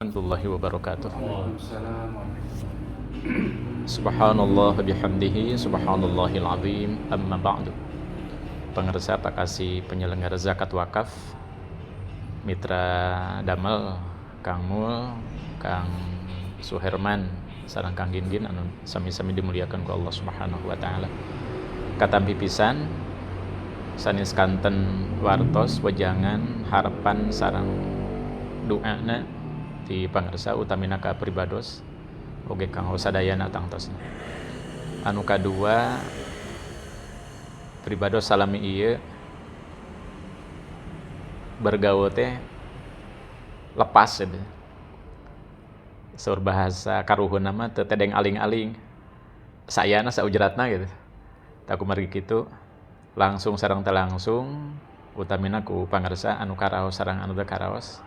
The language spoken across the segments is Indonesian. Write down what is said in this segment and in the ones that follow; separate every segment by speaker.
Speaker 1: Warahmatullahi wabarakatuh. Subhanallah bihamdihi subhanallahil azim, amma ba'du. Pengersa Pakasi penyelenggara zakat wakaf, Mitra Damel, Kang Mul, Kang Suherman, sareng Kang Gingin anu sami-sami dimuliakan ku Allah Subhanahu wa taala. Katampi pisan sanes kanten wartos wejangan harapan sareng doana ti pangersa utamina ka pribados oge kanggo sadayana tangtosna. Anu kadua pribados salami ieu bergaul teh lepas gitu. Saur bahasa karuhun nama teu tedeng aling-aling. Sayana saujratna gitu. Tak kumargi kitu langsung sareng teu langsung utamina ku pangersa anu karaos sareng anu teu karaos.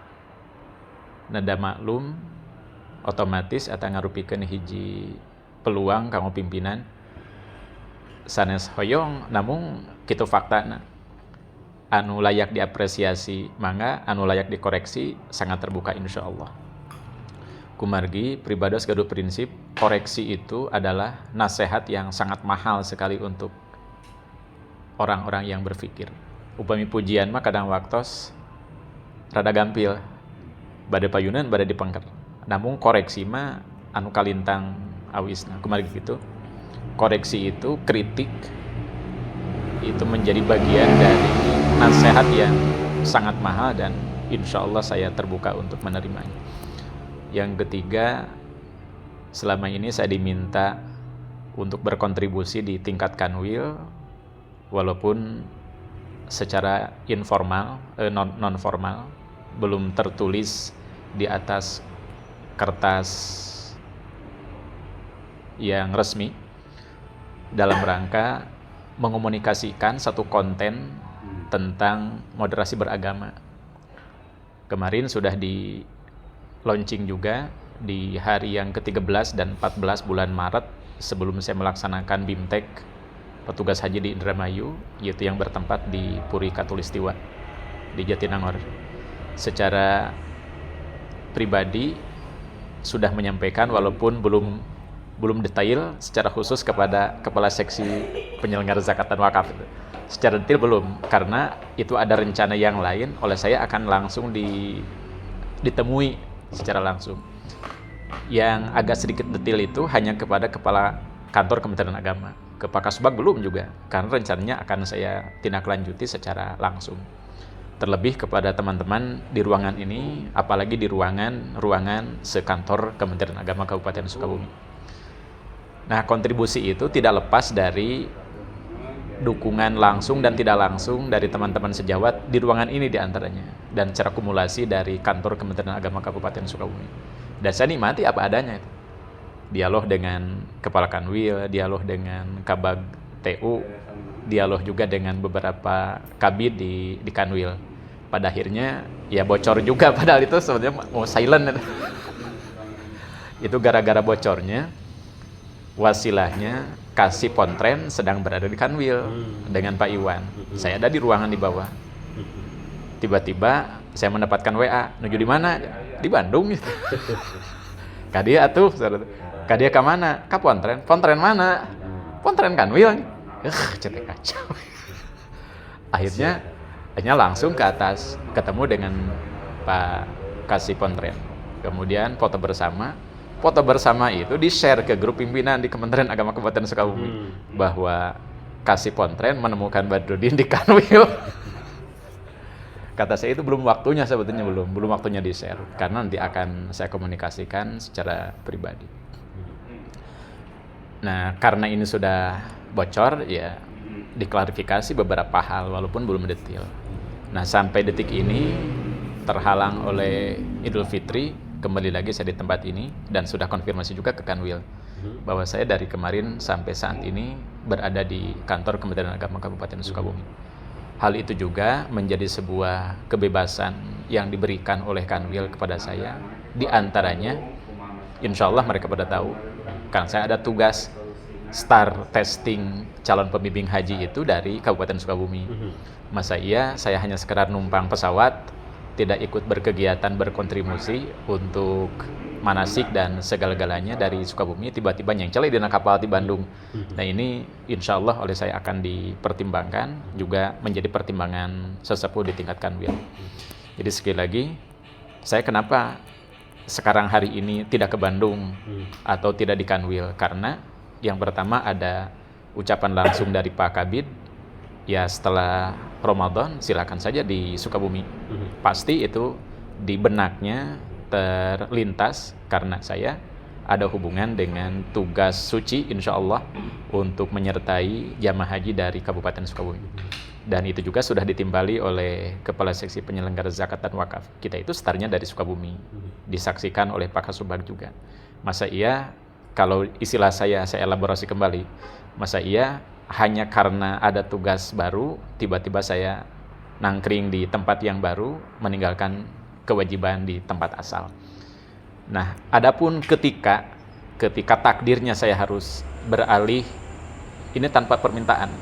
Speaker 1: Nada maklum otomatis eta ngarupikeun hiji peluang kanggo pimpinan sanes hoyong namung kitu faktana. Anu layak diapresiasi mangga, anu layak dikoreksi sangat terbuka insyaallah. Kumargi pribados gaduh prinsip koreksi itu adalah nasihat yang sangat mahal sekali untuk orang-orang yang berpikir. Upami pujian mah kadang waktos rada gampil. Bade payunan bade dipengker. Namun koreksi mah anu kalintang awisna. Kumarig gitu. Koreksi itu, kritik itu menjadi bagian dari nasihat yang sangat mahal dan insya Allah saya terbuka untuk menerimanya. Yang ketiga, selama ini saya diminta untuk berkontribusi di tingkat kanwil walaupun secara informal, non formal, belum tertulis di atas kertas yang resmi dalam rangka mengomunikasikan satu konten tentang moderasi beragama. Kemarin sudah di launching juga di hari yang ke-13 dan 14 bulan Maret sebelum saya melaksanakan BIMTEK petugas haji di Indramayu, yaitu yang bertempat di Puri Katulistiwa di Jatinangor. Secara pribadi sudah menyampaikan walaupun belum detail secara khusus kepada kepala seksi penyelenggara zakat dan wakaf itu. Secara detail belum, karena itu ada rencana yang lain oleh saya akan langsung ditemui secara langsung. Yang agak sedikit detail itu hanya kepada kepala kantor Kementerian Agama. Ke Pak Kasubag belum juga, karena rencananya akan saya tindak lanjuti secara langsung. Terlebih kepada teman-teman di ruangan ini, apalagi di ruangan sekantor Kementerian Agama Kabupaten Sukabumi. Nah, kontribusi itu tidak lepas dari dukungan langsung dan tidak langsung dari teman-teman sejawat di ruangan ini diantaranya, dan secara kumulasi dari kantor Kementerian Agama Kabupaten Sukabumi. Dan saya nikmati apa adanya itu. Dialog dengan Kepala Kanwil, dialog dengan Kabag TU, dialog juga dengan beberapa kabid di Kanwil. Pada akhirnya ya bocor juga, padahal itu sebenarnya mau silent. Itu gara-gara bocornya wasilahnya Kasih Pontren sedang berada di Kanwil dengan Pak Iwan. Saya ada di ruangan di bawah. Tiba-tiba saya mendapatkan WA, "Nuju di mana?" "Di Bandung." Gitu. "Kadia atuh." "Kadia ka mana?" "Ka Pontren." "Pontren mana?" "Pontren Kanwil." Cetek kacau. Akhirnya langsung ke atas ketemu dengan Pak Kasih Pontren. Kemudian foto bersama. Foto bersama itu di-share ke grup pimpinan di Kementerian Agama Kabupaten Sukabumi bahwa Kasih Pontren menemukan Badrudin di Kanwil. Kata saya itu belum waktunya, sebetulnya belum waktunya di-share karena nanti akan saya komunikasikan secara pribadi. Nah, karena ini sudah bocor, ya diklarifikasi beberapa hal walaupun belum detail. Nah, sampai detik ini terhalang oleh Idul Fitri, kembali lagi saya di tempat ini dan sudah konfirmasi juga ke Kanwil bahwa saya dari kemarin sampai saat ini berada di kantor Kementerian Agama Kabupaten Sukabumi. Hal itu juga menjadi sebuah kebebasan yang diberikan oleh Kanwil kepada saya. Di antaranya, insya Allah mereka pada tahu, kan saya ada tugas start testing calon pembimbing haji itu dari Kabupaten Sukabumi. Masa iya saya hanya sekedar numpang pesawat tidak ikut berkegiatan, berkontribusi untuk manasik dan segala-galanya dari Sukabumi, tiba-tiba nyengcel di kapal di Bandung. Nah ini insya Allah oleh saya akan dipertimbangkan, juga menjadi pertimbangan sesepuh di tingkat Kanwil. Jadi sekali lagi, saya kenapa sekarang hari ini tidak ke Bandung atau tidak di Kanwil? Karena yang pertama ada ucapan langsung dari Pak Kabid, ya setelah Ramadan silakan saja di Sukabumi. Pasti itu di benaknya terlintas karena saya ada hubungan dengan tugas suci insya Allah untuk menyertai jamaah haji dari Kabupaten Sukabumi. Dan itu juga sudah ditimbali oleh Kepala Seksi Penyelenggara Zakat dan Wakaf. Kita itu startnya dari Sukabumi, disaksikan oleh Pak Kasubag juga. Masa iya, kalau istilah saya elaborasi kembali, masa iya hanya karena ada tugas baru, tiba-tiba saya nangkring di tempat yang baru, meninggalkan kewajiban di tempat asal. Nah, adapun ketika takdirnya saya harus beralih, ini tanpa permintaan.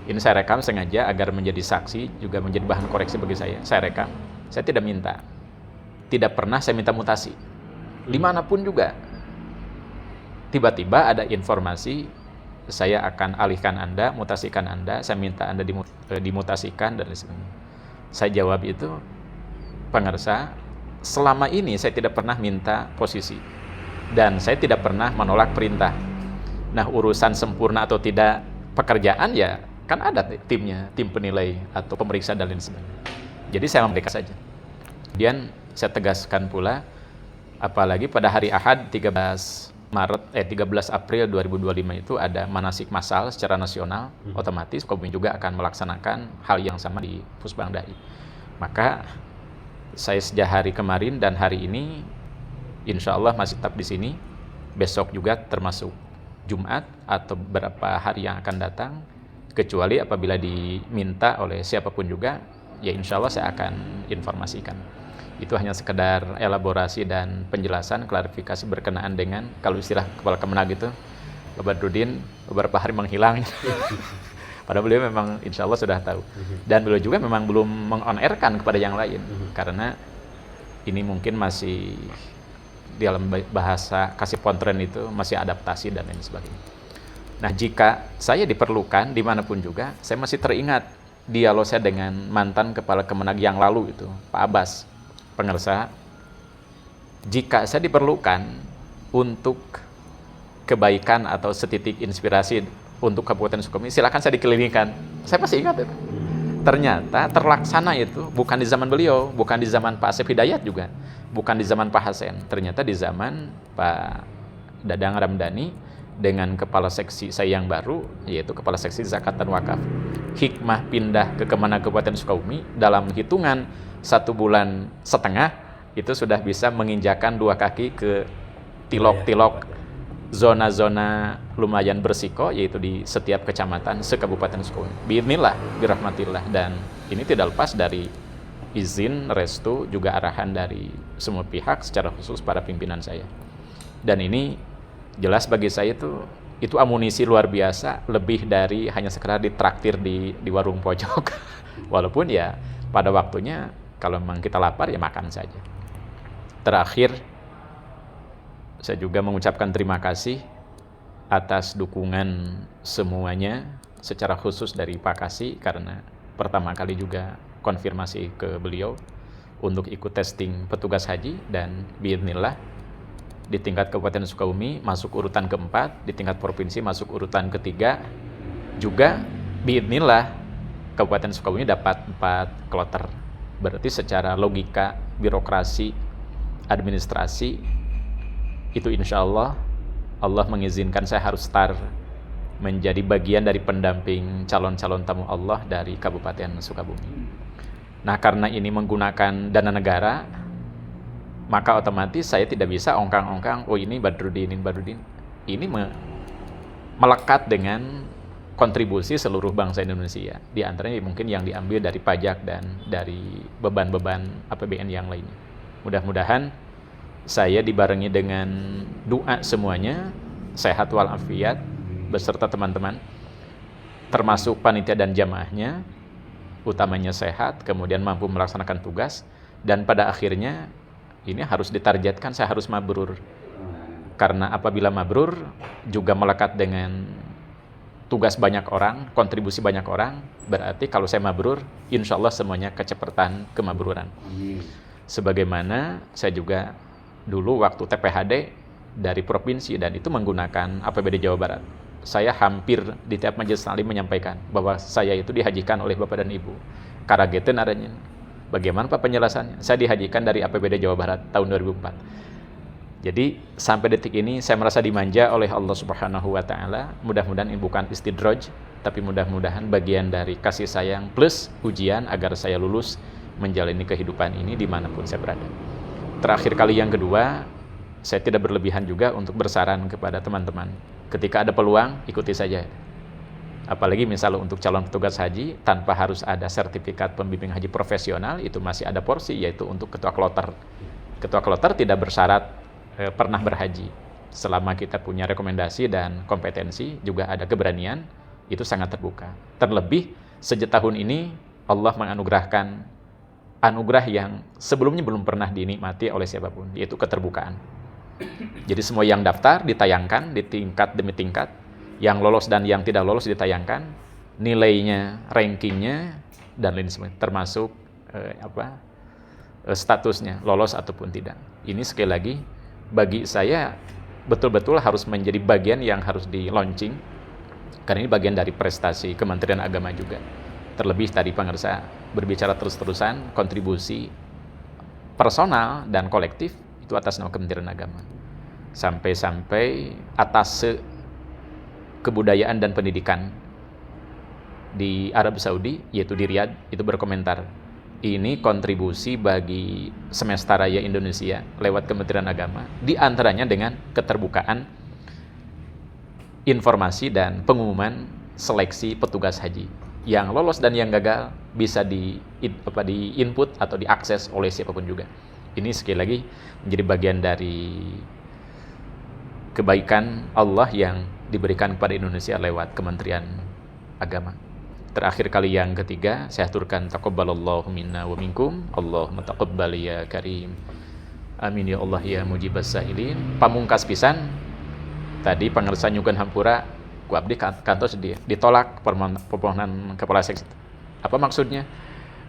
Speaker 1: Ini saya rekam sengaja agar menjadi saksi, juga menjadi bahan koreksi bagi saya. Saya rekam, saya tidak minta. Tidak pernah saya minta mutasi. Dimanapun juga. Tiba-tiba ada informasi, saya akan alihkan Anda, mutasikan Anda, saya minta Anda dimutasikan dan lain sebagainya. Saya jawab itu, pengersa, selama ini saya tidak pernah minta posisi dan saya tidak pernah menolak perintah. Nah, urusan sempurna atau tidak pekerjaan ya kan ada timnya, tim penilai atau pemeriksa dan lain sebagainya. Jadi saya memberikan saja. Kemudian saya tegaskan pula, apalagi pada hari Ahad 13 April 2025 itu ada manasik massal secara nasional, otomatis Sukabumi juga akan melaksanakan hal yang sama di Pusbang Dai. Maka saya sejak hari kemarin dan hari ini insya Allah masih tetap di sini. Besok juga termasuk Jumat atau beberapa hari yang akan datang, kecuali apabila diminta oleh siapapun juga, ya insya Allah saya akan informasikan. Itu hanya sekedar elaborasi dan penjelasan, klarifikasi berkenaan dengan, kalau istilah Kepala Kemenag itu, Pak Badrudin beberapa hari menghilang. Padahal beliau memang insya Allah sudah tahu. Dan beliau juga memang belum meng-on-air-kan kepada yang lain. Karena ini mungkin masih dalam bahasa kasih pontren itu masih adaptasi dan lain sebagainya. Nah, jika saya diperlukan dimanapun juga, saya masih teringat dialog saya dengan mantan Kepala Kemenag yang lalu itu, Pak Abbas. Pengersa, jika saya diperlukan untuk kebaikan atau setitik inspirasi untuk Kabupaten Sukabumi, silakan saya dikelilingkan. Saya masih ingat itu. Ternyata terlaksana itu bukan di zaman beliau, bukan di zaman Pak Asep Hidayat juga, bukan di zaman Pak Hasen. Ternyata di zaman Pak Dadang Ramdhani dengan Kepala Seksi saya yang baru, yaitu Kepala Seksi Zakat dan Wakaf. Hikmah pindah ke Kemenag Kabupaten Sukabumi dalam hitungan 1,5 bulan itu sudah bisa menginjakan 2 kaki ke tilok-tilok zona-zona lumayan bersiko, yaitu di setiap kecamatan se-Kabupaten Sukabumi. Bismillah, birahmatillah. Dan ini tidak lepas dari izin, restu, juga arahan dari semua pihak, secara khusus para pimpinan saya. Dan ini jelas bagi saya itu amunisi luar biasa, lebih dari hanya sekedar ditraktir di warung pojok. Walaupun ya pada waktunya kalau memang kita lapar ya makan saja. Terakhir, saya juga mengucapkan terima kasih atas dukungan semuanya, secara khusus dari Pak Kasi, karena pertama kali juga konfirmasi ke beliau untuk ikut testing petugas haji, dan biidznillah di tingkat Kabupaten Sukabumi masuk urutan keempat, di tingkat provinsi masuk urutan ketiga, juga biidznillah Kabupaten Sukabumi dapat 4 kloter. Berarti secara logika, birokrasi, administrasi, itu insya Allah mengizinkan saya harus start menjadi bagian dari pendamping calon-calon tamu Allah dari Kabupaten Sukabumi. Nah, karena ini menggunakan dana negara, maka otomatis saya tidak bisa ongkang-ongkang, oh ini Badrudin. Ini melekat dengan kontribusi seluruh bangsa Indonesia. Di antaranya mungkin yang diambil dari pajak dan dari beban-beban APBN yang lainnya. Mudah-mudahan saya dibarengi dengan doa semuanya, sehat walafiat, beserta teman-teman, termasuk panitia dan jamaahnya, utamanya sehat, kemudian mampu melaksanakan tugas, dan pada akhirnya ini harus ditargetkan saya harus mabrur. Karena apabila mabrur juga melekat dengan tugas banyak orang, kontribusi banyak orang, berarti kalau saya mabrur, insya Allah semuanya kecepatan kemabruran. Sebagaimana saya juga dulu waktu TPHD dari provinsi dan itu menggunakan APBD Jawa Barat. Saya hampir di tiap majelis taklim menyampaikan bahwa saya itu dihajikan oleh Bapak dan Ibu. Karageteun adanya. Bagaimana Pak penjelasannya? Saya dihajikan dari APBD Jawa Barat tahun 2004. Jadi sampai detik ini saya merasa dimanja oleh Allah Subhanahu wa taala. Mudah-mudahan ini bukan istidraj, tapi mudah-mudahan bagian dari kasih sayang plus ujian agar saya lulus menjalani kehidupan ini dimanapun saya berada. Terakhir kali yang kedua, saya tidak berlebihan juga untuk bersaran kepada teman-teman. Ketika ada peluang, ikuti saja. Apalagi misalnya untuk calon petugas haji, tanpa harus ada sertifikat pembimbing haji profesional, itu masih ada porsi, yaitu untuk ketua kloter. Ketua kloter tidak bersyarat pernah berhaji. Selama kita punya rekomendasi dan kompetensi, juga ada keberanian, itu sangat terbuka. Terlebih, sejak tahun ini, Allah menganugerahkan anugerah yang sebelumnya belum pernah dinikmati oleh siapapun, yaitu keterbukaan. Jadi semua yang daftar ditayangkan di tingkat demi tingkat, yang lolos dan yang tidak lolos ditayangkan, nilainya, rankingnya, dan lain sebagainya, termasuk statusnya, lolos ataupun tidak. Ini sekali lagi, bagi saya betul-betul harus menjadi bagian yang harus di launching, karena ini bagian dari prestasi Kementerian Agama juga. Terlebih tadi pengersa berbicara terus-terusan, kontribusi personal dan kolektif itu atas nama Kementerian Agama. Sampai-sampai atas kebudayaan dan pendidikan di Arab Saudi, yaitu di Riyadh, itu berkomentar, ini kontribusi bagi semesta raya Indonesia lewat Kementerian Agama, di antaranya dengan keterbukaan informasi dan pengumuman seleksi petugas haji. Yang lolos dan yang gagal bisa di-input atau diakses oleh siapapun juga. Ini sekali lagi menjadi bagian dari kebaikan Allah yang diberikan kepada Indonesia lewat Kementerian Agama. Terakhir kali yang ketiga, saya aturkan taqabbalallahu minna wa minkum. Allahumma taqabbal ya karim. Amin ya Allah ya mujibas sa'ilin. Pamungkas pisan, tadi pengersa nyugun hampura, ku abdi kantos dia ditolak permohonan kepala seksi. Apa maksudnya?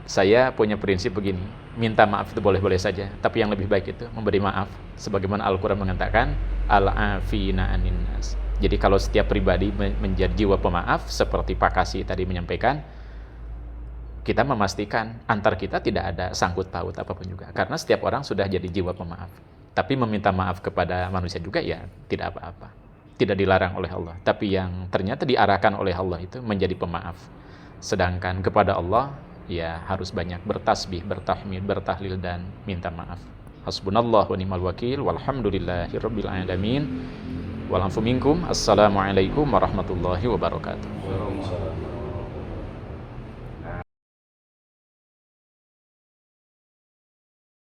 Speaker 1: Saya punya prinsip begini, minta maaf itu boleh-boleh saja, tapi yang lebih baik itu memberi maaf. Sebagaimana Al-Quran mengatakan, al-afina anin nas. Jadi kalau setiap pribadi menjadi jiwa pemaaf, seperti Pak Kasih tadi menyampaikan, kita memastikan antar kita tidak ada sangkut paut apapun juga. Karena setiap orang sudah jadi jiwa pemaaf. Tapi meminta maaf kepada manusia juga ya tidak apa-apa. Tidak dilarang oleh Allah. Tapi yang ternyata diarahkan oleh Allah itu menjadi pemaaf. Sedangkan kepada Allah, ya harus banyak bertasbih, bertahmid, bertahlil, dan minta maaf. Hasbunallah wa ni'mal wakil, walhamdulillahirabbil alamin. Wal afu minkum. Assalamualaikum warahmatullahi wabarakatuh.